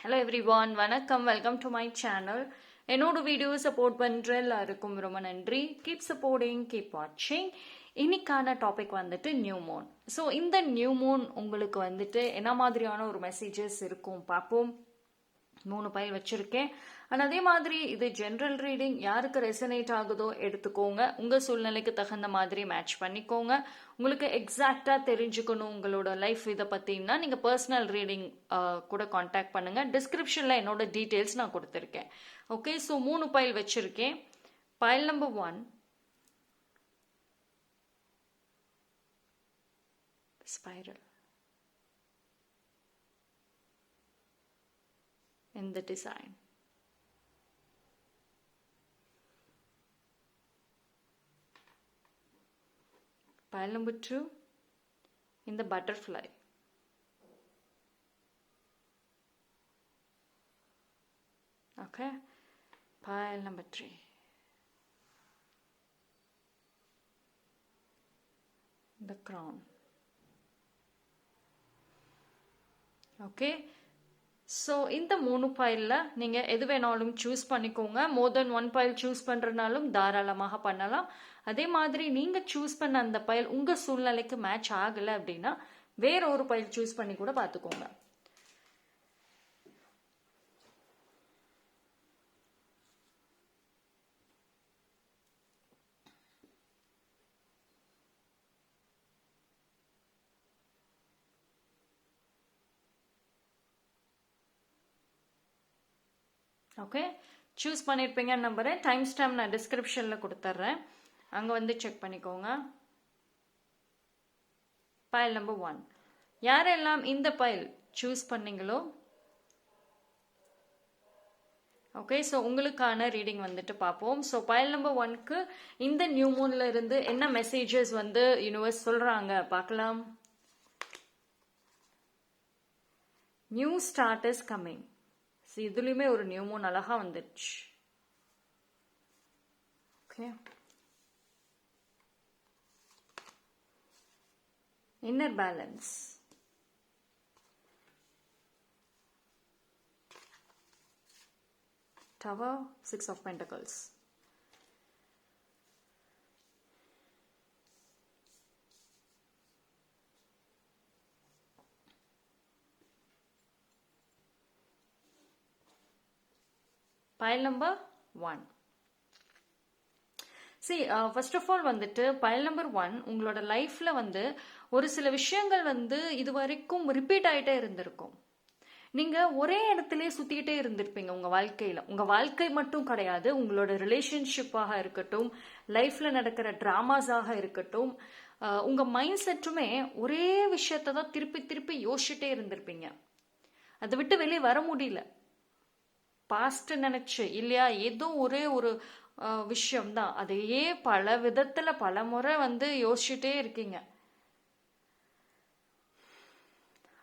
Hello everyone, வணக்கம். Welcome to my channel. என்னோட video support பண்ணுற எல்லாருக்கும் ரொம்ப நன்றி. கீப் சப்போர்ட்டிங், கீப் வாட்சிங். இன்னைக்கான டாபிக் வந்துட்டு நியூ மூன். ஸோ இந்த நியூ மூன் உங்களுக்கு வந்துட்டு என்ன மாதிரியான ஒரு மெசேஜஸ் இருக்கும் பார்ப்போம். 3 பைல் வச்சிருக்கேன். அண்ட் அதே மாதிரி இது ஜென்ரல் ரீடிங். யாருக்கு ரெசனேட் ஆகுதோ எடுத்துக்கோங்க. உங்கள் சூழ்நிலைக்கு தகுந்த மாதிரி மேட்ச் பண்ணிக்கோங்க. உங்களுக்கு எக்ஸாக்டாக தெரிஞ்சுக்கணும் உங்களோட லைஃப் இதை பற்றினா நீங்கள் பர்சனல் ரீடிங் கூட காண்டாக்ட் பண்ணுங்கள். டிஸ்கிரிப்ஷனில் என்னோட டீட்டெயில்ஸ் நான் கொடுத்துருக்கேன். ஓகே, ஸோ 3 பைல் வச்சுருக்கேன். File number 1 spiral in the design. Pile number 2 in the butterfly. Okay, pile number 3 the crown. Okay, so இந்த 3 பைலில் நீங்கள் எது வேணாலும் சூஸ் பண்ணிக்கோங்க. மோர் தென் 1 பைல் சூஸ் பண்ணுறனாலும் தாராளமாக பண்ணலாம். அதே மாதிரி நீங்கள் சூஸ் பண்ண அந்த பைல் உங்கள் சூழ்நிலைக்கு மேட்ச் ஆகலை அப்படின்னா வேற ஒரு பைல் சூஸ் பண்ணி கூட பார்த்துக்கோங்க. ஓகே, சூஸ் பண்ணியிருப்பீங்கன்னு நம்புறேன். டைம் ஸ்டாம்ப் நான் டிஸ்கிரிப்ஷனில் கொடுத்துட்றேன், அங்கே வந்து செக் பண்ணிக்கோங்க. பைல் நம்பர் 1 யாரெல்லாம் இந்த பைல் சூஸ் பண்ணீங்களோ ஓகே, ஸோ உங்களுக்கான ரீடிங் வந்துட்டு பார்ப்போம். ஸோ பைல் நம்பர் 1க்கு இந்த நியூ மூன்ல இருந்து என்ன மெசேஜஸ் வந்து யூனிவர்ஸ் சொல்றாங்க பார்க்கலாம். New start is coming. இதுலயுமே ஒரு நியூ மூன் அழகா வந்துருச்சு. Okay, inner balance, tower, 6 of Pentacles. File number 1. First of all வந்துட்டு பைல் நம்பர் 1 உங்களோட லைஃப்ல வந்து ஒரு சில விஷயங்கள் வந்து இது வரைக்கும் ரிப்பீட் ஆகிட்டே இருந்திருக்கும். நீங்க ஒரே இடத்துல சுத்திக்கிட்டே இருந்திருப்பீங்க உங்க வாழ்க்கையில. உங்க வாழ்க்கை மட்டும் கிடையாது, உங்களோட ரிலேஷன்ஷிப்பாக இருக்கட்டும், லைஃப்ல நடக்கிற டிராமாஸாக இருக்கட்டும், உங்க மைண்ட் செட்டுமே ஒரே விஷயத்தை தான் திருப்பி திருப்பி யோசிச்சுட்டே இருந்திருப்பீங்க. அதை விட்டு வெளியே வர முடியல. பாஸ்ட் நினைச்சு இல்லையா, ஏதோ ஒரே ஒரு விஷயம்தான், அதையே பல விதத்துல பல முறை வந்து யோசிச்சுட்டே இருக்கீங்க.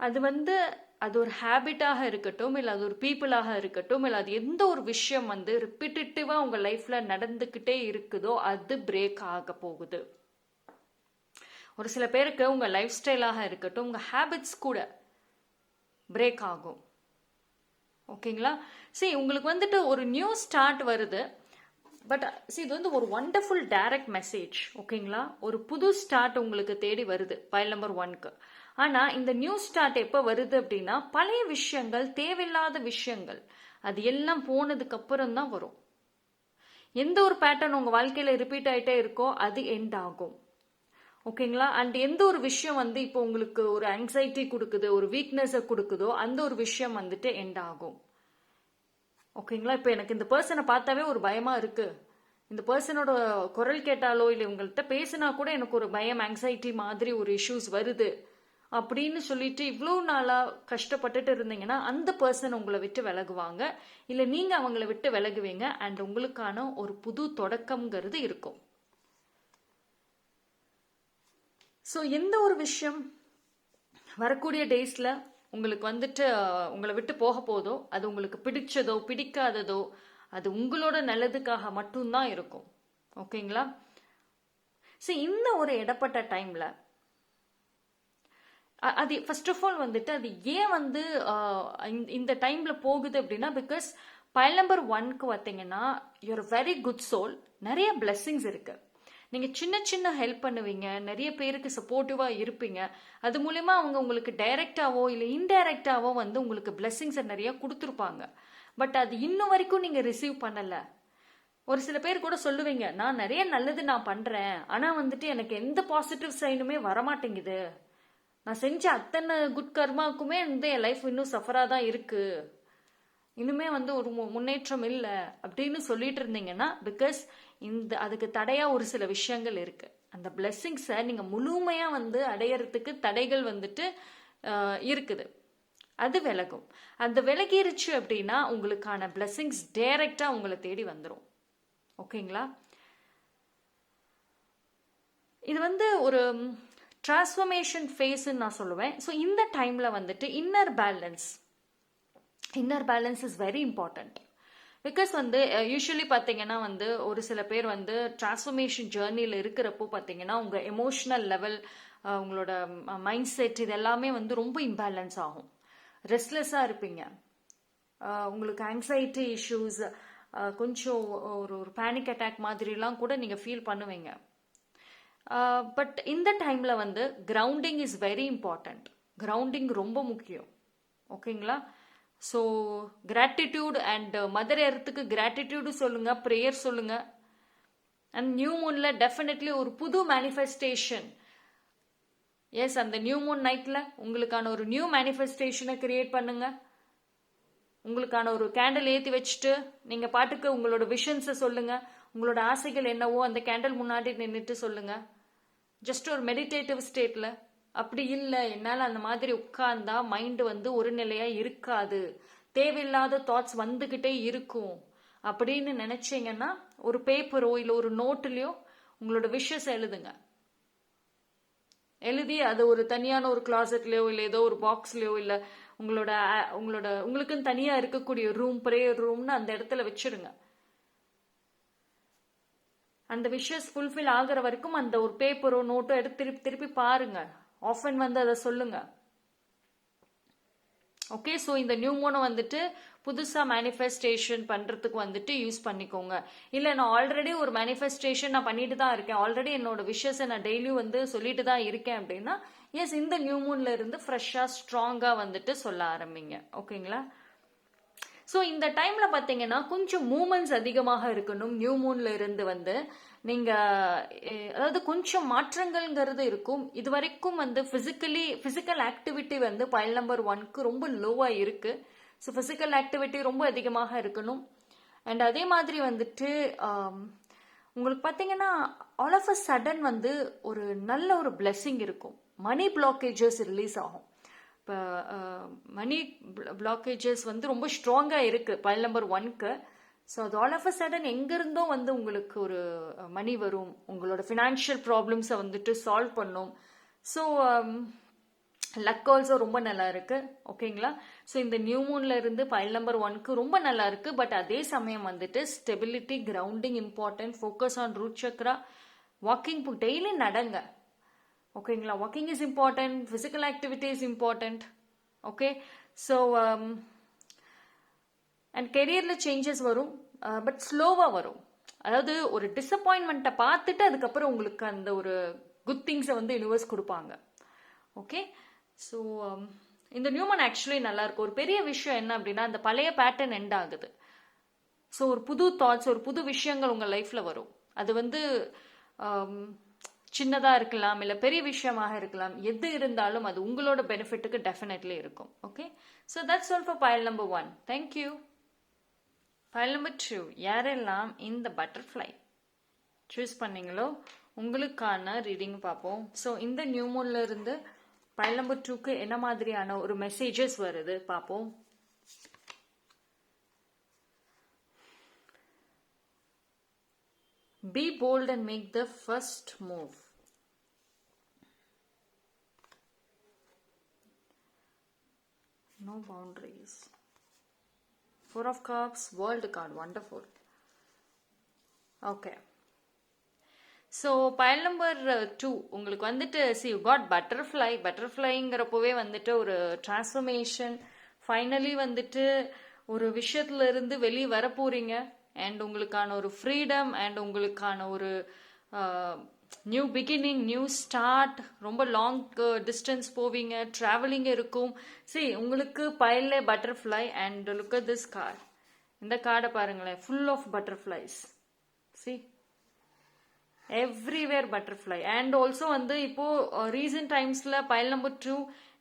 அது வந்து அது ஒரு ஹேபிட்டாக இருக்கட்டும், இல்லை அது ஒரு பீப்புளாக இருக்கட்டும், இல்லை அது எந்த ஒரு விஷயம் வந்து ரிப்பீட்டேட்டிவா உங்க லைஃப்ல நடந்துக்கிட்டே இருக்குதோ அது பிரேக் ஆக போகுது. ஒரு சில பேருக்கு உங்க லைஃப் ஸ்டைலாக இருக்கட்டும், உங்க ஹேபிட்ஸ் கூட பிரேக் ஆகும். ஓகேங்களா, உங்களுக்கு வந்துட்டு ஒரு நியூ ஸ்டார்ட் வருது. பட் இது வந்து ஒரு வண்டர்ஃபுல் டைரக்ட் மெசேஜ். ஓகேங்களா, ஒரு புது ஸ்டார்ட் உங்களுக்கு தேடி வருது பைல் நம்பர் 1க்கு. ஆனா இந்த நியூ ஸ்டார்ட் எப்போ வருது அப்படின்னா, பழைய விஷயங்கள், தேவையில்லாத விஷயங்கள் அது எல்லாம் போனதுக்கு அப்புறம் தான் வரும். எந்த ஒரு பேட்டர்ன் உங்க வாழ்க்கையில ரிப்பீட் ஆயிட்டே இருக்கோ அது எண்ட் ஆகும். ஓகேங்களா, அண்ட் எந்த ஒரு விஷயம் வந்து இப்போ உங்களுக்கு ஒரு ஆங்ஸைட்டி கொடுக்குது, ஒரு வீக்னஸை கொடுக்குதோ அந்த ஒரு விஷயம் வந்துட்டு எண்ட் ஆகும். ஓகேங்களா, இப்போ எனக்கு இந்த பர்சனை பார்த்தாவே ஒரு பயமா இருக்கு, இந்த பர்சனோட குரல் கேட்டாலோ இல்லை உங்கள்கிட்ட பேசினா கூட எனக்கு ஒரு பயம், ஆங்ஸைட்டி மாதிரி ஒரு இஷ்யூஸ் வருது அப்படின்னு சொல்லிட்டு இவ்வளோ நாளா கஷ்டப்பட்டுட்டு இருந்தீங்கன்னா அந்த பர்சன் உங்களை விட்டு விலகுவாங்க, இல்லை நீங்க அவங்களை விட்டு விலகுவீங்க. அண்ட் உங்களுக்கான ஒரு புது தொடக்கம்ங்கிறது இருக்கும். ஸோ எந்த ஒரு விஷயம் வரக்கூடிய டேஸில் உங்களுக்கு வந்துட்டு உங்களை விட்டு போக போதோ, அது உங்களுக்கு பிடிச்சதோ பிடிக்காததோ அது உங்களோட நல்லதுக்காக மட்டும்தான் இருக்கும். ஓகேங்களா, இந்த ஒரு இடப்பட்ட டைமில் அது ஃபர்ஸ்ட் ஆஃப் ஆல் வந்துட்டு அது ஏன் வந்து இந்த டைம்ல போகுது அப்படின்னா, பிகாஸ் பைல் நம்பர் 1க்கு பார்த்தீங்கன்னா யூஆர் வெரி குட் சோல், நிறைய பிளெஸ்ஸிங்ஸ் இருக்கு. நீங்க சின்ன சின்ன ஹெல்ப் பண்ணுவீங்க, நிறைய பேருக்கு சப்போர்ட்டிவா இருப்பீங்க. அது மூலயமா அவங்க உங்களுக்கு டைரக்டாவோ இல்லை இன்டைரக்டாவோ வந்து உங்களுக்கு பிளெஸ்ஸிங்ஸை நிறைய கொடுத்துருப்பாங்க. பட் அது இன்னும் வரைக்கும் நீங்க ரிசீவ் பண்ணல. ஒரு சில பேர் கூட சொல்லுவீங்க, நான் நிறைய நல்லது நான் பண்றேன், ஆனா வந்துட்டு எனக்கு எந்த பாசிட்டிவ் சைனுமே வரமாட்டேங்குது, நான் செஞ்ச அத்தனை குட் கர்மாவுக்குமே வந்து என் லைஃப் இன்னும் சஃபரா தான் இருக்கு, இன்னுமே வந்து ஒரு முன்னேற்றம் இல்லை அப்படின்னு சொல்லிட்டு இருந்தீங்கன்னா, பிகாஸ் அதுக்கு தடையா ஒரு சில விஷயங்கள் இருக்கு. அந்த பிளெஸ்ஸிங்ஸை நீங்க முழுமையா வந்து அடையறதுக்கு தடைகள் வந்துட்டு இருக்குது. அது விலகும். அந்த விலகிருச்சு அப்படின்னா உங்களுக்கான பிளெஸ்ஸிங்ஸ் டைரக்டா உங்களை தேடி வந்துடும். ஓகேங்களா? இது வந்து ஒரு டிரான்ஸ்ஃபர்மேஷன் ஃபேஸ்ன்னு நான் சொல்லுவேன். ஸோ இந்த டைம்ல வந்துட்டு inner balance is very important. Because வந்து யூஸ்வலி பார்த்தீங்கன்னா வந்து ஒரு சில பேர் வந்து டிரான்ஸ்ஃபர்மேஷன் ஜேர்னியில் இருக்கிறப்போ பார்த்தீங்கன்னா உங்கள் எமோஷனல் லெவல், உங்களோட மைண்ட் செட், இது எல்லாமே வந்து ரொம்ப இம்பேலன்ஸ் ஆகும். ரெஸ்ட்லெஸ்ஸாக இருப்பீங்க, உங்களுக்கு ஆங்ஸைட்டி இஷ்யூஸ், கொஞ்சம் ஒரு பேனிக் அட்டாக் மாதிரிலாம் கூட நீங்கள் ஃபீல் பண்ணுவீங்க. பட் இந்த டைமில் வந்து grounding is very important. Grounding ரொம்ப முக்கியம். ஓகேங்களா? ஸோ கிராட்டிடியூட் அண்ட் மதர் எர்த்துக்கு கிராட்டிடியூடு சொல்லுங்க, ப்ரேயர் சொல்லுங்க. அண்ட் நியூ மூன்ல டெஃபினெட்லி ஒரு புது மேனிஃபெஸ்டேஷன். எஸ், அந்த நியூ மூன் நைட்ல உங்களுக்கான ஒரு நியூ மேனிஃபெஸ்டேஷனை கிரியேட் பண்ணுங்க. உங்களுக்கான ஒரு கேண்டில் ஏற்றி வச்சுட்டு நீங்க பாட்டுக்கு உங்களோட விஷன்ஸை சொல்லுங்க. உங்களோட ஆசைகள் என்னவோ அந்த கேண்டில் முன்னாடி நின்றுட்டு சொல்லுங்க. ஜஸ்ட் ஒரு மெடிடேட்டிவ் ஸ்டேட்ல. அப்படி இல்லை, என்னால் அந்த மாதிரி உட்கார்ந்தா மைண்டு வந்து ஒரு நிலையா இருக்காது, தேவையில்லாத தாட்ஸ் வந்துகிட்டே இருக்கும் அப்படின்னு நினைச்சீங்கன்னா ஒரு பேப்பரோ இல்லை ஒரு நோட்டுலயோ உங்களோட விஷஸ் எழுதுங்க. எழுதி அது ஒரு தனியான ஒரு கிளாசெட்லயோ இல்லை ஏதோ ஒரு பாக்ஸ்லயோ இல்லை உங்களுக்குன்னு தனியா இருக்கக்கூடிய ரூம், ப்ரேயர் ரூம்னு அந்த இடத்துல வச்சிருங்க. அந்த விஷஸ் ஃபுல்ஃபில் ஆகிற வரைக்கும் அந்த ஒரு பேப்பரோ நோட்டோ எடுத்து திருப்பி திருப்பி பாருங்க. ஆஃபன் வந்து அதை சொல்லுங்க. ஓகே, ஸோ இந்த நியூ மூனை வந்துட்டு புதுசாக மேனிஃபெஸ்டேஷன் பண்ணுறதுக்கு வந்துட்டு யூஸ் பண்ணிக்கோங்க. இல்லை, நான் ஆல்ரெடி ஒரு மேனிஃபெஸ்டேஷன் நான் பண்ணிட்டு தான் இருக்கேன், ஆல்ரெடி என்னோட விஷஸை நான் டெய்லியும் வந்து சொல்லிட்டு தான் இருக்கேன் அப்படின்னா, எஸ், இந்த நியூ மூன்ல இருந்து ஃப்ரெஷ்ஷாக ஸ்ட்ராங்காக வந்துட்டு சொல்ல ஆரம்பிங்க. ஓகேங்களா? ஸோ இந்த டைம்ல பார்த்தீங்கன்னா கொஞ்சம் மூமெண்ட்ஸ் அதிகமாக இருக்கணும். நியூ மூன்ல இருந்து வந்து நீங்க அதாவது கொஞ்சம் மாற்றங்கள்ங்கிறது இருக்கும். இது வரைக்கும் வந்து பிசிக்கல் ஆக்டிவிட்டி வந்து பைல் நம்பர் 1க்கு ரொம்ப லோவா இருக்கு. ஸோ பிசிக்கல் ஆக்டிவிட்டி ரொம்ப அதிகமாக இருக்கணும். அண்ட் அதே மாதிரி வந்துட்டு உங்களுக்கு பார்த்தீங்கன்னா ஆல் ஆஃப் அ சடன் வந்து ஒரு நல்ல ஒரு பிளெஸ்ஸிங் இருக்கும். மணி பிளாக்கேஜஸ் ரிலீஸ் ஆகும். இப்போ மணி பிளாக்கேஜஸ் வந்து ரொம்ப ஸ்ட்ராங்காக இருக்குது பைல் நம்பர் 1க்கு. ஸோ அது ஆல் ஆஃப் அ சடன் எங்கேருந்தோ வந்து உங்களுக்கு ஒரு மணி வரும், உங்களோட ஃபினான்ஷியல் ப்ராப்ளம்ஸை வந்துட்டு சால்வ் பண்ணும். ஸோ லக் ஆல்சோ ரொம்ப நல்லா இருக்கு. ஓகேங்களா? ஸோ இந்த நியூ மூன்ல இருந்து பைல் நம்பர் 1க்கு ரொம்ப நல்லா இருக்கு. பட் அதே சமயம் வந்துட்டு stability, grounding important. Focus on root chakra. Walking daily நடங்க. ஓகேங்களா? Walking is important, physical activity is important. Okay, so and கெரியரில் சேஞ்சஸ் வரும், பட் ஸ்லோவாக வரும். அதாவது ஒரு டிசப்பாயின்மெண்ட்டை பார்த்துட்டு அதுக்கப்புறம் உங்களுக்கு அந்த ஒரு குட் திங்ஸை வந்து யூனிவர்ஸ் கொடுப்பாங்க. ஓகே, ஸோ இந்த நியூமன் ஆக்சுவலி நல்லா இருக்கும். ஒரு பெரிய விஷயம் என்ன அப்படின்னா, அந்த பழைய பேட்டர்ன் எண்ட் ஆகுது. ஸோ ஒரு புது தாட்ஸ், ஒரு புது விஷயங்கள் உங்கள் லைஃப்பில் வரும். அது வந்து சின்னதாக இருக்கலாம், இல்லை பெரிய விஷயமாக இருக்கலாம். எது இருந்தாலும் அது உங்களோட பெனிஃபிட்டுக்கு டெஃபினெட்லி இருக்கும். Okay, so that's all for file number 1. Thank you. File number 2, யாரெல்லாம் இந்த பட்டர்ஃப்ளை சூஸ் பண்ணீங்களோ உங்களுக்கான ரீடிங் பார்ப்போம். ஸோ இந்த நியூ மூன்ல இருந்து பைல் நம்பர் 2க்கு என்ன மாதிரியான ஒரு மெசேஜஸ் வருது பார்ப்போம். Be bold and make the first move. No boundaries. 4 of Cups, World card, wonderful. Okay. So பயல் நம்பர் 2 உங்களுக்கு வந்துட்டு யூ காட் பட்டர்ஃப்ளைங்கிறப்பவே வந்துட்டு ஒரு டிரான்ஸ்ஃபர்மேஷன், ஃபைனலி வந்துட்டு ஒரு விஷயத்துல இருந்து வெளியே வர போறீங்க. அண்ட் உங்களுக்கான ஒரு ஃப்ரீடம் அண்ட் உங்களுக்கான ஒரு நியூ பிகினிங், நியூ ஸ்டார்ட், ரொம்ப லாங் டிஸ்டன்ஸ் போவீங்க, ட்ராவலிங் இருக்கும். உங்களுக்கு பயல்ல butterfly and look at this card. இந்த கார்டை பாருங்களேன், full of butterflies. Everywhere butterfly. And also வந்து இப்போ ரீசன்ட் டைம்ஸ்ல பயல் நம்பர் 2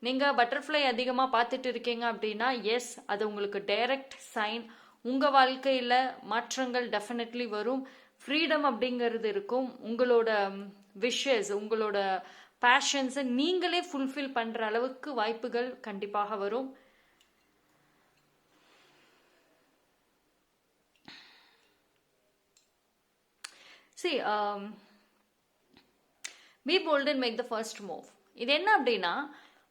நீங்க பட்டர்ஃப்ளை அதிகமா பார்த்துட்டு இருக்கீங்க அப்படின்னா எஸ், அது உங்களுக்கு டைரக்ட் சைன். உங்க வாழ்க்கையில மாற்றங்கள் டெஃபினெட்லி வரும். ஃப்ரீடம் அப்படிங்கிறது இருக்கும். உங்களோட விஷஸ், உங்களோட பேஷன்ஸை நீங்களே ஃபுல்ஃபில் பண்ற அளவுக்கு வாய்ப்புகள் கண்டிப்பாக வரும். Be bold and make the first move. இது என்ன அப்படின்னா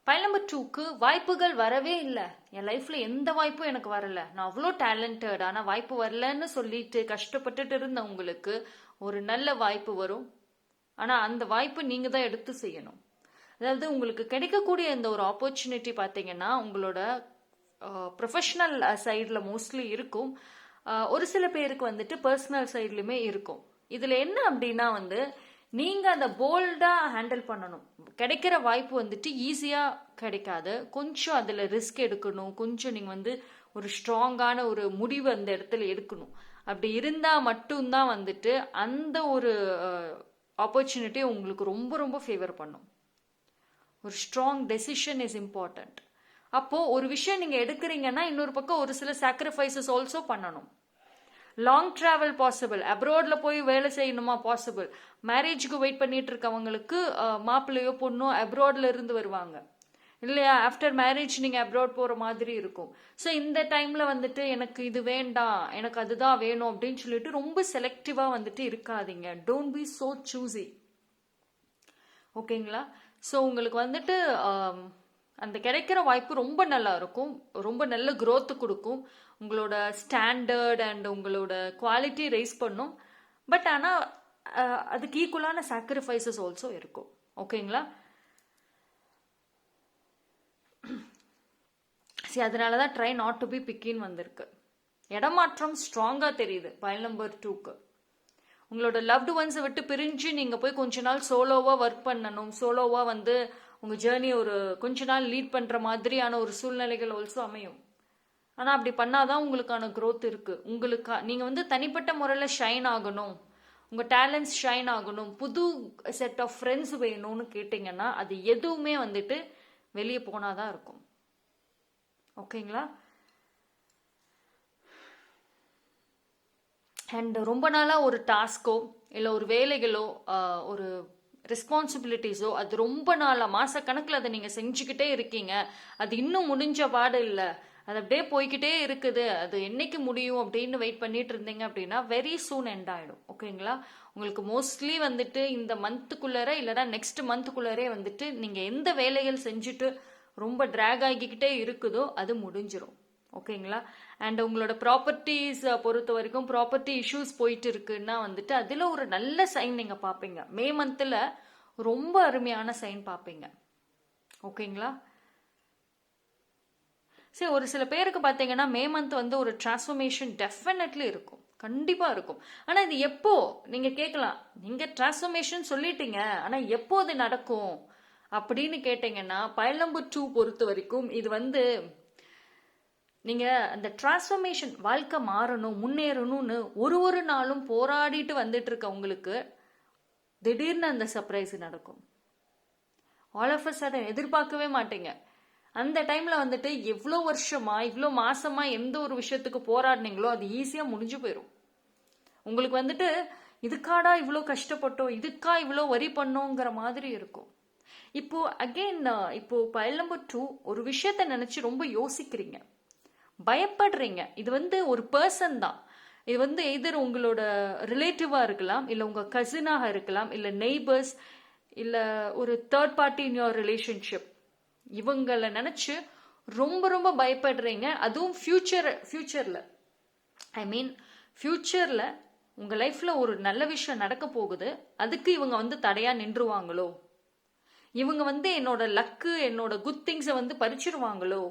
பயல் நம்பர் 2க்கு வாய்ப்புகள் வரவே இல்லை. என் லைஃப்ல எந்த வாய்ப்பும் எனக்கு வரல, நான் அவ்வளோ டேலண்டட், ஆனா வாய்ப்பு வரலன்னு சொல்லிட்டு கஷ்டப்பட்டுட்டு இருந்த உங்களுக்கு ஒரு நல்ல வாய்ப்பு வரும். ஆனா அந்த வாய்ப்பு நீங்க தான் எடுத்து செய்யணும். அதாவது உங்களுக்கு கிடைக்கக்கூடிய இந்த ஒரு ஆப்பர்ச்சுனிட்டி பார்த்தீங்கன்னா உங்களோட ப்ரொஃபஷனல் சைடில் மோஸ்ட்லி இருக்கும். ஒரு சில பேருக்கு வந்துட்டு பர்சனல் சைட்லையுமே இருக்கும். இதுல என்ன அப்படின்னா வந்து நீங்க அந்த போல்டா ஹேண்டில் பண்ணணும். கிடைக்கிற வாய்ப்பு வந்துட்டு ஈஸியா கிடைக்காது. கொஞ்சம் அதுல ரிஸ்க் எடுக்கணும். கொஞ்சம் நீங்க வந்து ஒரு ஸ்ட்ராங்கான ஒரு முடிவு அந்த இடத்துல எடுக்கணும். அப்படி இருந்தா மட்டும்தான் வந்துட்டு அந்த ஒரு ஆப்பர்ச்சுனிட்டி உங்களுக்கு ரொம்ப ரொம்ப ஃபேவர் பண்ணும். ஒரு ஸ்ட்ராங் டெசிஷன் இஸ் இம்பார்ட்டன்ட். அப்போ ஒரு விஷயம் நீங்க எடுக்கிறீங்கன்னா இன்னொரு பக்கம் ஒரு சில சாக்ரிஃபைசஸ் ஆல்சோ பண்ணணும். லாங் டிராவல் பாசிபிள், அப்ராட்ல போய் வேலை செய்யணுமா பாசிபிள். மேரேஜுக்கு வெயிட் பண்ணிட்டு இருக்கவங்களுக்கு மாப்பிள்ளையோ பொண்ணோ அப்ராட்ல இருந்து வருவாங்க இல்லையா. ஆஃப்டர் மேரேஜ் நீங்க அப்ராட் போற மாதிரி இருக்கும். ஸோ இந்த டைம்ல வந்துட்டு எனக்கு இது வேண்டாம், எனக்கு அதுதான் வேணும் அப்படின்னு சொல்லிட்டு ரொம்ப செலக்டிவா வந்துட்டு இருக்காதீங்க. Don't be so choosy. ஓகேங்களா. ஸோ உங்களுக்கு வந்துட்டு அந்த கிடைக்கிற வாய்ப்பு ரொம்ப நல்லா இருக்கும். ரொம்ப நல்ல growth கொடுக்கும். உங்களோட ஸ்டாண்டர்ட் அண்ட் உங்களோட குவாலிட்டி ரைஸ் பண்ணும். பட் ஆனால் அதுக்கு ஈக்குவலான சாக்ரிஃபைசஸ் ஆல்சோ இருக்கும். ஓகேங்களா. அதனால தான் ட்ரை நாட் டு பி பிக்கின்னு வந்திருக்கு. இடமாற்றம் ஸ்ட்ராங்காக தெரியுது பயல் நம்பர் 2க்கு. உங்களோட லவ்டு ஒன்ஸை விட்டு பிரிஞ்சு நீங்கள் போய் கொஞ்ச நாள் சோலோவாக ஒர்க் பண்ணணும். சோலோவாக வந்து உங்கள் ஜேர்னி ஒரு கொஞ்ச நாள் லீட் பண்ணுற மாதிரியான ஒரு சூழ்நிலைகள் ஆல்சோ அமையும். ஆனால் அப்படி பண்ணாதான் உங்களுக்கான growth இருக்குது. நீங்கள் வந்து தனிப்பட்ட முறையில் ஷைன் ஆகணும், உங்கள் டேலண்ட்ஸ் ஷைன் ஆகணும், புது செட் ஆஃப் ஃப்ரெண்ட்ஸ் வேணும்னு கேட்டிங்கன்னா அது எதுவுமே வந்துட்டு வெளியே போனாதான் இருக்கும். ஓகேங்களா. அண்ட் ரொம்ப நாளாக ஒரு டாஸ்கோ இல்லை ஒரு வேலைகளோ ஒரு ரெஸ்பான்சிபிலிட்டிஸோ அது ரொம்ப நாளாக மாசக்கணக்கில் அதை நீங்கள் செஞ்சுக்கிட்டே இருக்கீங்க. அது இன்னும் முடிஞ்ச பாடு இல்லை, அது அப்படியே போய்கிட்டே இருக்குது, அது என்னைக்கு முடியும் அப்படின்னு வெயிட் பண்ணிட்டு இருந்தீங்க அப்படின்னா வெரி சூன் எண்ட் ஆகிடும். ஓகேங்களா. உங்களுக்கு மோஸ்ட்லி வந்துட்டு இந்த மந்த்துக்குள்ளரே இல்லைனா நெக்ஸ்ட் மந்த்துக்குள்ளரே வந்துட்டு நீங்கள் எந்த வேலைகள் செஞ்சுட்டு ரொம்ப ட்ராக் ஆகிக்கிட்டே இருக்குதோ அது முடிஞ்சிடும். ஓகேங்களா. அண்ட் உங்களோட ப்ராப்பர்ட்டிஸ் பொறுத்த வரைக்கும் ப்ராப்பர்ட்டி இஷ்யூஸ் போயிட்டு இருக்குன்னா வந்துட்டு அதில் ஒரு நல்ல சைன் நீங்கள் பார்ப்பீங்க. மே மந்தில் ரொம்ப அருமையான சைன் பார்ப்பீங்க. ஓகேங்களா. சரி, ஒரு சில பேருக்கு பார்த்தீங்கன்னா மே மந்த் வந்து ஒரு டிரான்ஸ்ஃபர்மேஷன் டெஃபினெட்லி இருக்கும், கண்டிப்பாக இருக்கும். ஆனால் இது எப்போ நீங்கள் கேட்கலாம், நீங்கள் டிரான்ஸ்ஃபர்மேஷன் சொல்லிட்டீங்க ஆனால் எப்போ அது நடக்கும் அப்படின்னு கேட்டீங்கன்னா பயல் நம்பர் 2 பொறுத்த வரைக்கும் இது வந்து நீங்கள் அந்த டிரான்ஸ்ஃபர்மேஷன் வாழ்க்கை மாறணும் முன்னேறணும்னு ஒரு நாளும் போராடிட்டு வந்துட்டு இருக்க உங்களுக்கு திடீர்னு அந்த சர்ப்ரைஸ் நடக்கும். ஆல் ஆஃப் அ சடன் எதிர்பார்க்கவே மாட்டீங்க. அந்த டைம்ல வந்துட்டு எவ்வளோ வருஷமா இவ்வளோ மாசமா எந்த ஒரு விஷயத்துக்கு போராடினீங்களோ அது ஈஸியாக முடிஞ்சு போயிடும். உங்களுக்கு வந்துட்டு இதுக்காடா இவ்வளோ கஷ்டப்பட்டோம், இதுக்கா இவ்வளோ வரி பண்ணோங்கிற மாதிரி இருக்கும். இப்போ அகெயின் இப்போ பயல் நம்பர் 2 ஒரு விஷயத்த நினைச்சு ரொம்ப யோசிக்கிறீங்க, பயப்படுறீங்க. இது வந்து ஒரு பர்சன் தான். இது வந்து எதர் உங்களோட ரிலேட்டிவா இருக்கலாம், இல்லை உங்க கசினாக இருக்கலாம், இல்லை நெய்பர்ஸ், இல்லை ஒரு third party in your relationship. இவங்களை நினைச்சு ரொம்ப ரொம்ப பயப்படுறீங்க. அதுவும் ஃபியூச்சர்ல ஐ மீன் ஃபியூச்சர்ல உங்க லைஃப்ல ஒரு நல்ல விஷயம் நடக்க போகுது, அதுக்கு இவங்க வந்து தடையா நின்றுவாங்களோ, இவங்க வந்து என்னோட லக்கு என்னோட குட் திங்ஸை வந்து பறிச்சிருவாங்களோ,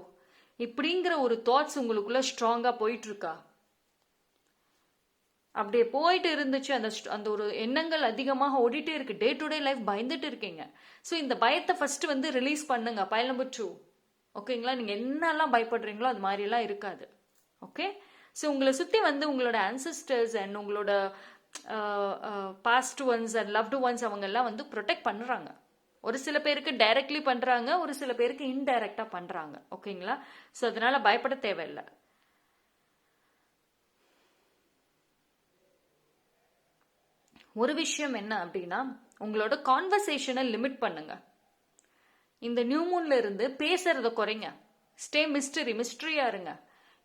இப்படிங்கிற ஒரு தாட்ஸ் உங்களுக்குள்ள ஸ்ட்ராங்கா போயிட்டு இருக்கா? அப்படியே போயிட்டு இருந்துச்சு, அந்த அந்த ஒரு எண்ணங்கள் அதிகமாக ஓடிட்டே இருக்கு, டே டு டே லைஃப் பயந்துட்டு இருக்கீங்க. ஸோ இந்த பயத்தை ஃபர்ஸ்ட் வந்து ரிலீஸ் பண்ணுங்க. File number 2. ஓகேங்களா? நீங்க என்னெல்லாம் பயப்படுறீங்களோ அது மாதிரிலாம் இருக்காது. ஓகே. ஸோ உங்களை சுற்றி வந்து உங்களோட ஆன்சஸ்டர்ஸ் அண்ட் உங்களோட past ones and loved ones அவங்க எல்லாம் வந்து ப்ரொடெக்ட் பண்ணுறாங்க. ஒரு சில பேருக்கு டைரக்ட்லி பண்ணுறாங்க, ஒரு சில பேருக்கு இன்டைரக்டாக பண்ணுறாங்க. ஓகேங்களா? ஸோ அதனால பயப்பட தேவையில்லை. ஒரு விஷயம் என்ன அப்படின்னா, உங்களோட கான்வர்சேஷனை லிமிட் பண்ணுங்க. இந்த நியூ மூன்ல இருந்து பேசுறத குறைங்க. ஸ்டே மிஸ்டரியா இருங்க.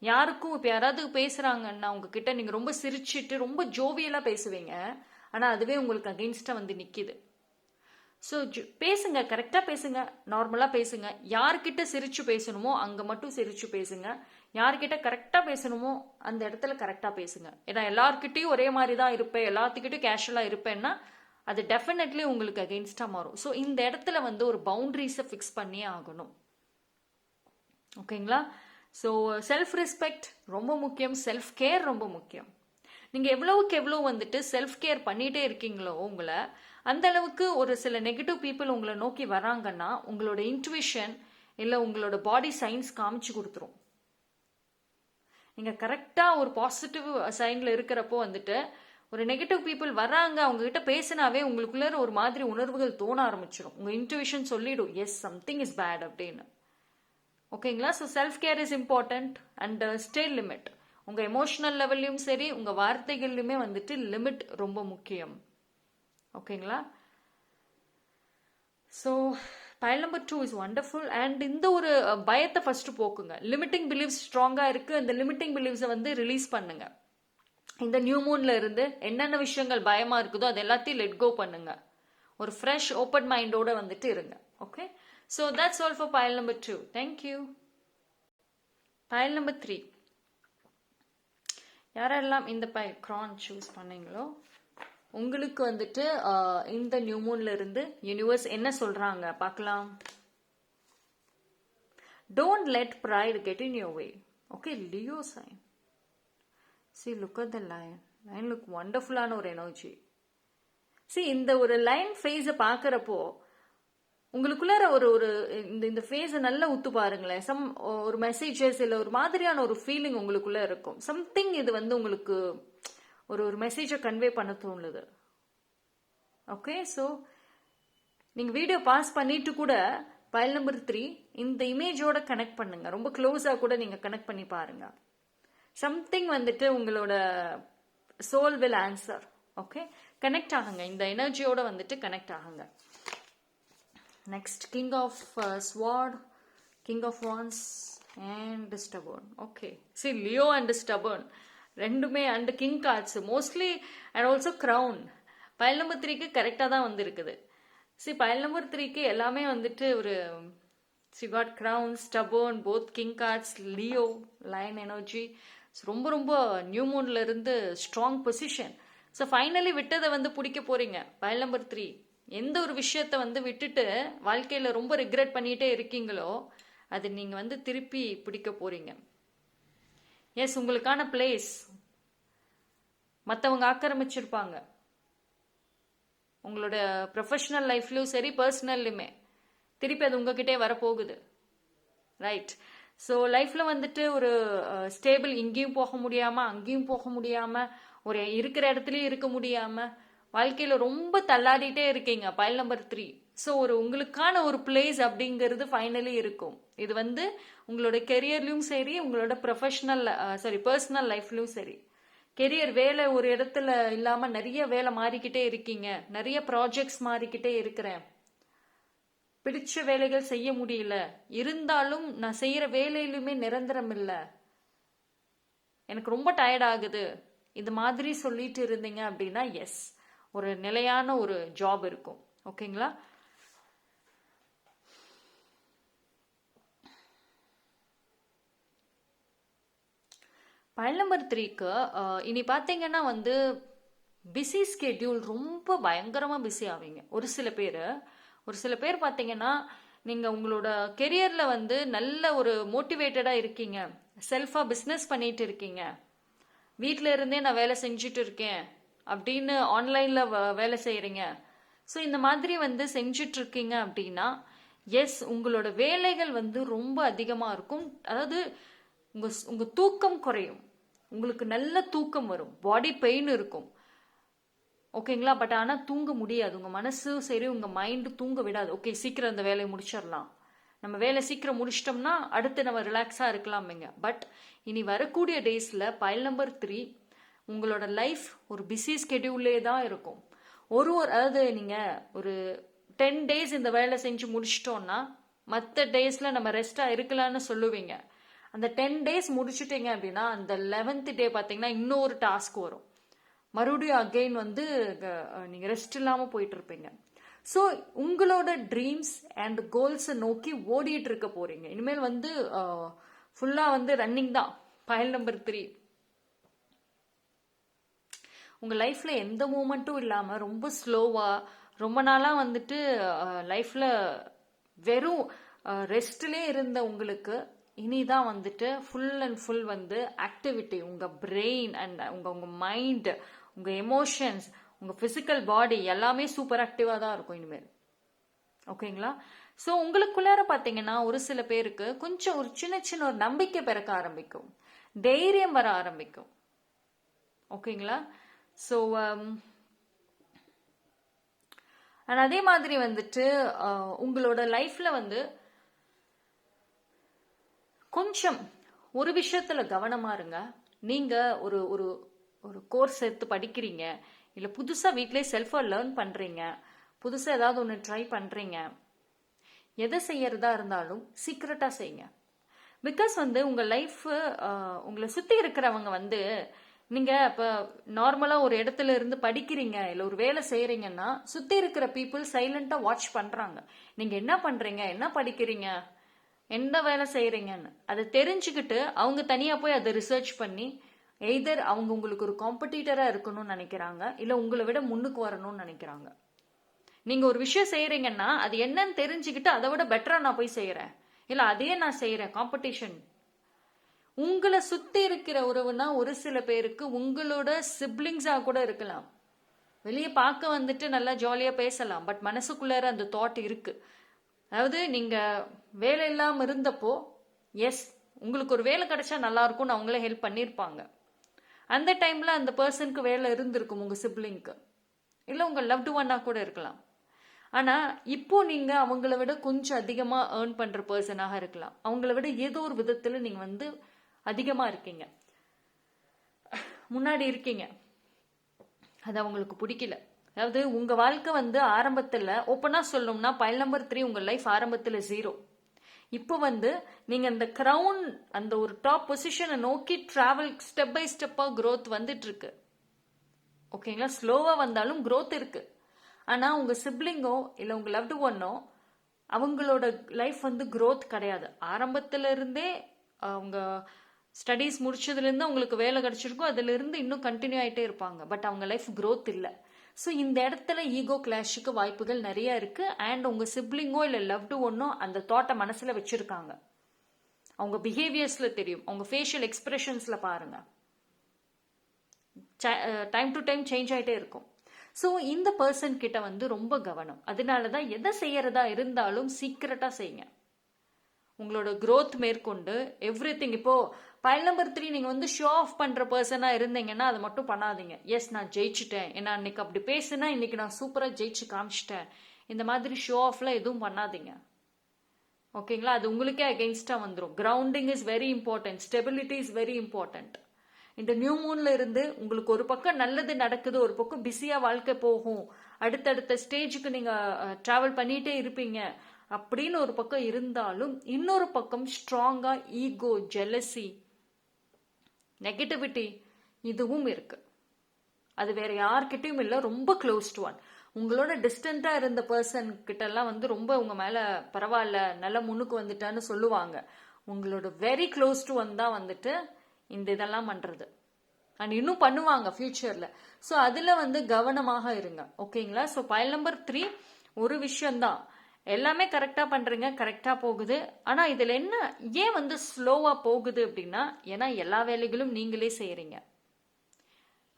யாருக்கும் இப்போ யாராவது பேசுறாங்கன்னா உங்ககிட்ட நீங்க ரொம்ப சிரிச்சிட்டு ரொம்ப ஜோவியலா பேசுவீங்க, ஆனா அதுவே உங்களுக்கு அகெயின்ஸ்டா வந்து நிக்குது. ஸோ பேசுங்க, கரெக்டாக பேசுங்க, நார்மலாக பேசுங்க. யார்கிட்ட சிரிச்சு பேசணுமோ அங்கே மட்டும் சிரிச்சு பேசுங்க. யார்கிட்ட கரெக்டாக பேசணுமோ அந்த இடத்துல கரெக்டாக பேசுங்க. ஏன்னா எல்லார்கிட்டையும் ஒரே மாதிரி தான் இருப்பேன், எல்லாத்துக்கிட்டையும் கேஷுவலாக இருப்பேன்னா அது டெஃபினெட்லி உங்களுக்கு அகெயின்ஸ்டாக மாறும். ஸோ இந்த இடத்துல வந்து ஒரு பவுண்டரிஸை ஃபிக்ஸ் பண்ணியே ஆகணும். ஓகேங்களா? ஸோ செல்ஃப் ரெஸ்பெக்ட் ரொம்ப முக்கியம், செல்ஃப் கேர் ரொம்ப முக்கியம். நீங்கள் எவ்வளவுக்கு எவ்வளோ வந்துட்டு செல்ஃப் கேர் பண்ணிகிட்டே இருக்கீங்களோ உங்களை, அந்த அளவுக்கு ஒரு சில நெகட்டிவ் பீப்புள் உங்களை நோக்கி வராங்கன்னா உங்களோட இன்ட்யூஷன் இல்லை உங்களோட பாடி சைன்ஸ் காமிச்சு கொடுத்துரும். நீங்கள் கரெக்டாக ஒரு பாசிட்டிவ் சைனில் இருக்கிறப்போ வந்துட்டு ஒரு நெகட்டிவ் பீப்புள் வராங்க, அவங்க கிட்ட பேசினாவே உங்களுக்குள்ள ஒரு மாதிரி உணர்வுகள் தோண ஆரம்பிச்சிடும். உங்கள் இன்ட்யூஷன் சொல்லிடும், எஸ் சம்திங் இஸ் பேட் அப்படின்னு. ஓகேங்களா? So self care is important and stay limit. உங்கள் எமோஷனல் லெவல்லையும் சரி உங்கள் வார்த்தைகள்லையுமே வந்துட்டு லிமிட் ரொம்ப முக்கியம். ஓகேங்களா? So file number 2 is wonderful. And இந்த ஒரு பயத்தை ஃபர்ஸ்ட் போக்குங்க. லிமிட்டிங் பிலீவ்ஸ் ஸ்ட்ராங்காக இருக்கு, அந்த லிமிட்டிங் பிலீவ்ஸை வந்து ரிலீஸ் பண்ணுங்க. இந்த நியூ மூன்ல இருந்து என்னென்ன விஷயங்கள் பயமா இருக்குதோ அது எல்லாத்தையும் லெட் கோ பண்ணுங்க. ஒரு ஃப்ரெஷ் ஓப்பன் மைண்டோட வந்துட்டு இருங்க. Okay. So that's all for file number 2. Thank you. File number 3. யாரெல்லாம் இந்த கிரான் சூஸ் பண்ணீங்களோ உங்களுக்கு வந்துட்டு இந்த நியூ மூன்ல இருந்து யூனிவர்ஸ் என்ன சொல்றாங்க பார்க்கலாம். Don't let pride get in your way. Okay, Leo sign. See, look at the line. Line look wonderful-ஆன ஒரு எனர்ஜி. See, இந்த ஒரு லைன் ஃபேஸை பார்க்குறப்போ உங்களுக்குள்ளார ஒரு ஒரு இந்த ஃபேஸை நல்லா உத்து பாருங்களேன். ஒரு மெசேஜஸ் இல்லை ஒரு மாதிரியான ஒரு ஃபீலிங் உங்களுக்குள்ள இருக்கும். சம்திங் இது வந்து உங்களுக்கு ஒரு மெசேஜை கன்வே பண்ண தோணுது. ஓகே. ஸோ நீங்கள் வீடியோ பாஸ் பண்ணிட்டு கூட பைல் நம்பர் 3 இந்த இமேஜோட கனெக்ட் பண்ணுங்க. ரொம்ப க்ளோஸாக கூட நீங்கள் கனெக்ட் பண்ணி பாருங்க. சம்திங் வந்துட்டு உங்களோட soul will answer. Okay, connect ஆகுங்க, இந்த எனர்ஜியோட வந்துட்டு கனெக்ட் ஆகுங்க. Next king of sword, king of wands and stubborn. Okay, see Leo and stubborn ரெண்டுமே and king cards mostly and also crown. Pile number 3க்கு கரெக்டாக தான் வந்துருக்குது. சி பைல் நம்பர் 3க்கு எல்லாமே வந்துட்டு ஒரு சி காட் crown, stubborn, both king cards, Leo, line energy. ரொம்ப ரொம்ப நியூ மூன்ல இருந்து ஸ்ட்ராங் பொசிஷன். ஸோ ஃபைனலி விட்டதை வந்து பிடிக்க போறீங்க. பைல் நம்பர் 3 எந்த ஒரு விஷயத்த வந்து விட்டுட்டு வாழ்க்கையில் ரொம்ப ரிக்ரெட் பண்ணிகிட்டே இருக்கீங்களோ அது நீங்கள் வந்து திருப்பி பிடிக்க போறீங்க. எஸ், உங்களுக்கான பிளேஸ் மற்றவங்க ஆக்கிரமிச்சிருப்பாங்க. உங்களோட ப்ரொஃபஷனல் லைஃப்லையும் சரி பர்சனல்லையுமே திருப்பி அது உங்ககிட்டே வரப்போகுது. ரைட். ஸோ லைஃப்பில் வந்துட்டு ஒரு ஸ்டேபிள், இங்கேயும் போக முடியாமல் அங்கேயும் போக முடியாமல் ஒரு இருக்கிற இடத்துலையும் இருக்க முடியாமல் வாழ்க்கையில் ரொம்ப தள்ளாடிட்டே இருக்கீங்க. File number 3. ஸோ உங்களுக்கான ஒரு பிளேஸ் அப்படிங்கிறது ஃபைனலி இருக்கும். இது வந்து உங்களோட கெரியர்லையும் சரி உங்களோட பர்சனல் லைஃப்லையும் சரி. கெரியர் வேலை ஒரு இடத்துல இல்லாமல் நிறைய வேலை மாறிக்கிட்டே இருக்கீங்க, நிறைய ப்ராஜெக்ட்ஸ் மாறிக்கிட்டே இருக்கிறேன், பிடிச்ச வேலைகள் செய்ய முடியல, இருந்தாலும் நான் செய்யற வேலையிலுமே நிரந்தரம் இல்லை, எனக்கு ரொம்ப டயர்ட் ஆகுது, இது மாதிரி சொல்லிட்டு இருந்தீங்க அப்படின்னா எஸ், ஒரு நிலையான ஒரு ஜாப் இருக்கும். ஓகேங்களா? பைல் நம்பர் 3க்கு இனி பார்த்தீங்கன்னா வந்து பிஸி ஸ்கெட்யூல், ரொம்ப பயங்கரமாக பிஸி ஆவீங்க. ஒரு சில பேர் பார்த்தீங்கன்னா, நீங்கள் உங்களோட கெரியரில் வந்து நல்ல ஒரு மோட்டிவேட்டடாக இருக்கீங்க, செல்ஃபாக பிஸ்னஸ் பண்ணிட்டு இருக்கீங்க, வீட்டில் இருந்தே நான் வேலை செஞ்சுட்டு இருக்கேன் அப்படின்னு ஆன்லைனில் வேலை செய்கிறீங்க. ஸோ இந்த மாதிரி வந்து செஞ்சுட்டு இருக்கீங்க அப்படின்னா, எஸ், உங்களோட வேலைகள் வந்து ரொம்ப அதிகமாக இருக்கும். அதாவது உங்கள் தூக்கம் குறையும், உங்களுக்கு நல்ல தூக்கம் வரும், பாடி பெயின் இருக்கும், ஓகேங்களா. பட் ஆனால் தூங்க முடியாது, உங்கள் மனசு சரி உங்கள் மைண்டு தூங்க விடாது. ஓகே, சீக்கிரம் அந்த வேலையை முடிச்சிடலாம், நம்ம வேலை சீக்கிரம் முடிச்சிட்டோம்னா அடுத்து நம்ம ரிலாக்ஸாக இருக்கலாமேங்க. பட் இனி வரக்கூடிய டேஸில் பைல் நம்பர் 3 உங்களோட லைஃப் ஒரு பிஸி ஸ்கெடியூல்லே தான் இருக்கும். அதாவது நீங்கள் ஒரு 10 days இந்த வேலை செஞ்சு முடிச்சிட்டோன்னா மற்ற டேஸில் நம்ம ரெஸ்ட்டாக இருக்கலான்னு சொல்லுவீங்க. அந்த 10 days முடிச்சுட்டீங்க அப்படின்னா அந்த 11th day பார்த்தீங்கன்னா இன்னொரு டாஸ்க் வரும், மறுபடியும் அகெயின் வந்து நீங்கள் ரெஸ்ட் இல்லாமல் போயிட்டு இருப்பீங்க. ஸோ உங்களோட ட்ரீம்ஸ் அண்ட் கோல்ஸை நோக்கி ஓடிட்டு இருக்க போறீங்க. இனிமேல் வந்து ஃபுல்லாக வந்து ரன்னிங் தான். பைல் நம்பர் 3 உங்கள் லைஃப்பில் எந்த மூமெண்ட்டும் இல்லாமல் ரொம்ப ஸ்லோவாக ரொம்ப நாளாக வந்துட்டு லைஃப்பில் வெறும் ரெஸ்ட்லே இருந்த உங்களுக்கு இனிதான் வந்துட்டு ஃபுல் அண்ட் ஃபுல் வந்து ஆக்டிவிட்டி, உங்கள் பிரெயின் அண்ட் உங்கள் மைண்ட், உங்கள் எமோஷன்ஸ், உங்கள் ஃபிசிக்கல் பாடி எல்லாமே சூப்பர் ஆக்டிவாக தான் இருக்கும் இனிமேல். ஓகேங்களா. ஸோ உங்களுக்குள்ளார பார்த்தீங்கன்னா ஒரு சில பேருக்கு கொஞ்சம் ஒரு சின்ன ஒரு நம்பிக்கை பிறக்க ஆரம்பிக்கும், தைரியம் வர ஆரம்பிக்கும். ஓகேங்களா. ஸோ அண்ட் அதே மாதிரி வந்துட்டு உங்களோட லைஃப்பில் வந்து கொஞ்சம் ஒரு விஷயத்துல கவனமா இருங்க. நீங்க ஒரு ஒரு ஒரு கோர்ஸ் எடுத்து படிக்கிறீங்க, இல்லை புதுசாக வீட்டிலே செல்ஃபாக லேர்ன் பண்ணுறீங்க, புதுசாக ஏதாவது ஒன்று ட்ரை பண்ணுறீங்க, எதை செய்யறதா இருந்தாலும் சீக்ரெட்டாக செய்யுங்க. பிகாஸ் வந்து உங்கள் லைஃப் உங்களை சுற்றி இருக்கிறவங்க வந்து நீங்கள் இப்போ நார்மலாக ஒரு இடத்துல இருந்து படிக்கிறீங்க இல்லை ஒரு வேலை செய்கிறீங்கன்னா சுற்றி இருக்கிற பீப்புள் சைலண்ட்டாக வாட்ச் பண்ணுறாங்க. நீங்கள் என்ன பண்ணுறீங்க, என்ன படிக்கிறீங்க, எந்த வேலை செய்கிறீங்கன்னு அதை தெரிஞ்சுக்கிட்டு அவங்க தனியாக போய் அதை ரிசர்ச் பண்ணி எய்தர் அவங்க உங்களுக்கு ஒரு காம்படிட்டராக இருக்கணும்னு நினைக்கிறாங்க, இல்லை உங்களை விட முன்னுக்கு வரணும்னு நினைக்கிறாங்க. நீங்கள் ஒரு விஷயம் செய்கிறீங்கன்னா அது என்னன்னு தெரிஞ்சுக்கிட்டு அதை விட பெட்டராக நான் போய் செய்கிறேன், இல்லை அதே நான் செய்கிறேன், காம்படிஷன். உங்களை சுற்றி இருக்கிற உறவுனா ஒரு சில பேருக்கு உங்களோட சிப்ளிங்ஸாக கூட இருக்கலாம். வெளியே பார்க்க வந்துட்டு நல்லா ஜாலியாக பேசலாம், பட் மனசுக்குள்ளார அந்த தாட் இருக்கு. அதாவது நீங்கள் வேலை இல்லாமல் இருந்தப்போ எஸ் உங்களுக்கு ஒரு வேலை கிடைச்சா நல்லா இருக்கும்னு அவங்களே ஹெல்ப் பண்ணியிருப்பாங்க. அந்த டைமில் அந்த பர்சனுக்கு வேலை இருந்திருக்கும் உங்கள் சிப்ளிங்க்கு, இல்லை உங்கள் லவ்டு ஒன்னாக கூட இருக்கலாம். ஆனால் இப்போ நீங்கள் அவங்கள விட கொஞ்சம் அதிகமாக ஏர்ன் பண்ணுற பர்சனாக இருக்கலாம், அவங்கள விட ஏதோ ஒரு விதத்தில் நீங்கள் வந்து அதிகமாக இருக்கீங்க, முன்னாடி இருக்கீங்க. அது அவங்களுக்கு பிடிக்கல. அதாவது உங்கள் வாழ்க்கை வந்து ஆரம்பத்தில் ஓப்பனாக சொல்லணும்னா பைல் நம்பர் 3 உங்கள் லைஃப் ஆரம்பத்தில் 0. இப்போ வந்து நீங்கள் அந்த க்ரௌன் அந்த ஒரு டாப் பொசிஷனை நோக்கி ட்ராவல் ஸ்டெப் பை ஸ்டெப்பாக க்ரோத் வந்துட்டு இருக்கு. ஓகேங்களா. ஸ்லோவாக வந்தாலும் க்ரோத் இருக்கு. ஆனால் உங்கள் சிப்ளிங்கோ இல்லை உங்கள் லவ்டு ஒன்னோ அவங்களோட லைஃப் வந்து க்ரோத் கிடையாது. ஆரம்பத்துல இருந்தே அவங்க ஸ்டடீஸ் முடிச்சதுலேருந்து அவங்களுக்கு வேலை கிடைச்சிருக்கும், அதுலேருந்து இன்னும் கண்டினியூ ஆகிட்டே இருப்பாங்க, பட் அவங்க லைஃப் க்ரோத் இல்லை. ஸோ இந்த இடத்துல ஈகோ கிளாஷுக்கு வாய்ப்புகள் நிறைய இருக்கு. அண்ட் உங்க சிப்ளிங்கோ இல்லை லவ்டு ஒன்னோ அந்த தாட்டை மனசுல வச்சிருக்காங்க. அவங்க பிஹேவியர்ஸ்ல தெரியும், அவங்க ஃபேஷியல் எக்ஸ்பிரஷன்ஸ்ல பாருங்க, டைம் டு டைம் சேஞ்ச் ஆகிட்டே இருக்கும். ஸோ இந்த பர்சன் கிட்ட வந்து ரொம்ப கவனம். அதனால தான் எதை செய்யறதா இருந்தாலும் சீக்கிரட்டா செய்யுங்க. உங்களோட growth மேற்கொண்டு எவ்ரிதிங். இப்போ பைல் நம்பர் 3 நீங்க வந்து ஷோ ஆஃப் பண்ற பர்சனா இருந்தீங்கன்னா அதை மட்டும் பண்ணாதீங்க. எஸ் நான் ஜெயிச்சிட்டேன், ஏன்னா அன்னைக்கு அப்படி பேசுனா இன்னைக்கு நான் சூப்பரா ஜெயிச்சு காமிச்சிட்டேன், இந்த மாதிரி ஷோ ஆஃப்ல எதுவும் பண்ணாதீங்க. ஓகேங்களா. அது உங்களுக்கே அகெயின்ஸ்டா வந்துடும். Grounding is very important, stability is very important. இந்த நியூ மூன்ல இருந்து உங்களுக்கு ஒரு பக்கம் நல்லது நடக்குது, ஒரு பக்கம் பிஸியா வாழ்க்கை போகும், அடுத்தடுத்த ஸ்டேஜுக்கு நீங்க டிராவல் பண்ணிட்டே இருப்பீங்க அப்படின்னு ஒரு பக்கம் இருந்தாலும், இன்னொரு பக்கம் ஸ்ட்ராங்கா ஈகோ, ஜெலசி, நெகட்டிவிட்டி இதுவும் இருக்கு. அது வேற யார்கிட்டயும் இல்லை, ரொம்ப க்ளோஸ் டு ஒன். உங்களோட டிஸ்டன்டா இருந்த பர்சன் கிட்ட எல்லாம் வந்து ரொம்ப உங்க மேல பரவாயில்ல, நல்லா முன்னுக்கு வந்துட்டான்னு சொல்லுவாங்க. உங்களோட வெரி க்ளோஸ் டு ஒன் தான் வந்துட்டு இந்த இதெல்லாம் பண்றது. அண்ட் இன்னும் பண்ணுவாங்க ஃபியூச்சர்ல. ஸோ அதுல வந்து கவனமாக இருங்க. ஓகேங்களா? ஸோ பைல் நம்பர் 3 ஒரு விஷயம்தான், எல்லாமே கரெக்டா பண்றீங்க, கரெக்டா போகுது. ஆனா இதுல என்ன ஏன் வந்து ஸ்லோவா போகுது அப்படின்னா, ஏன்னா எல்லா வேலைகளும் நீங்களே செய்யறீங்க.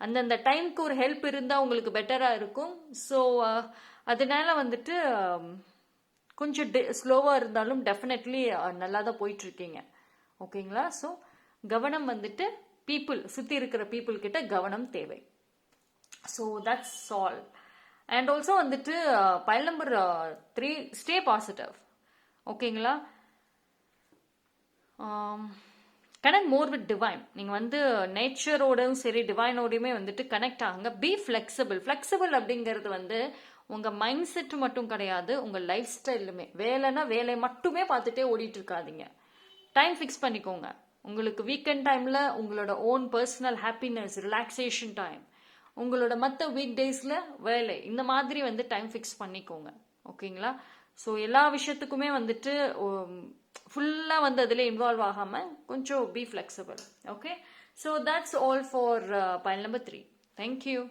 அந்தந்த டைம்க்கு ஒரு ஹெல்ப் இருந்தா உங்களுக்கு பெட்டரா இருக்கும். ஸோ அதனால வந்துட்டு கொஞ்சம் ஸ்லோவா இருந்தாலும் டெஃபினெட்லி நல்லா தான் போயிட்டு இருக்கீங்க. ஓகேங்களா? ஸோ கவனம் வந்துட்டு சுத்தி இருக்கிற பீப்புள் கிட்ட கவனம் தேவை. So that's all. And also வந்துட்டு பைல் நம்பர் 3 ஸ்டே பாசிட்டிவ். ஓகேங்களா? Connect more with divine. நீங்கள் வந்து நேச்சரோடையும் சரி டிவைனோடையுமே வந்துட்டு கனெக்ட் ஆகுங்க. B flexible. ஃப்ளெக்சிபிள் அப்படிங்கிறது வந்து உங்கள் மைண்ட் செட் மட்டும் கிடையாது, உங்கள் லைஃப் ஸ்டைலுமே. வேலைன்னா வேலை மட்டுமே பார்த்துட்டே ஓடிட்டு இருக்காதீங்க. டைம் ஃபிக்ஸ் பண்ணிக்கோங்க. உங்களுக்கு வீக்கெண்ட் டைமில் உங்களோட own personal happiness, relaxation time, உங்களோட மற்ற வீக் டேஸில் வேலை, இந்த மாதிரி வந்து டைம் ஃபிக்ஸ் பண்ணிக்கோங்க. ஓகேங்களா? ஸோ எல்லா விஷயத்துக்குமே வந்துட்டு ஃபுல்லாக வந்து அதில் இன்வால்வ் ஆகாமல் கொஞ்சம் B flexible. Okay? So that's all for file number 3. Thank you.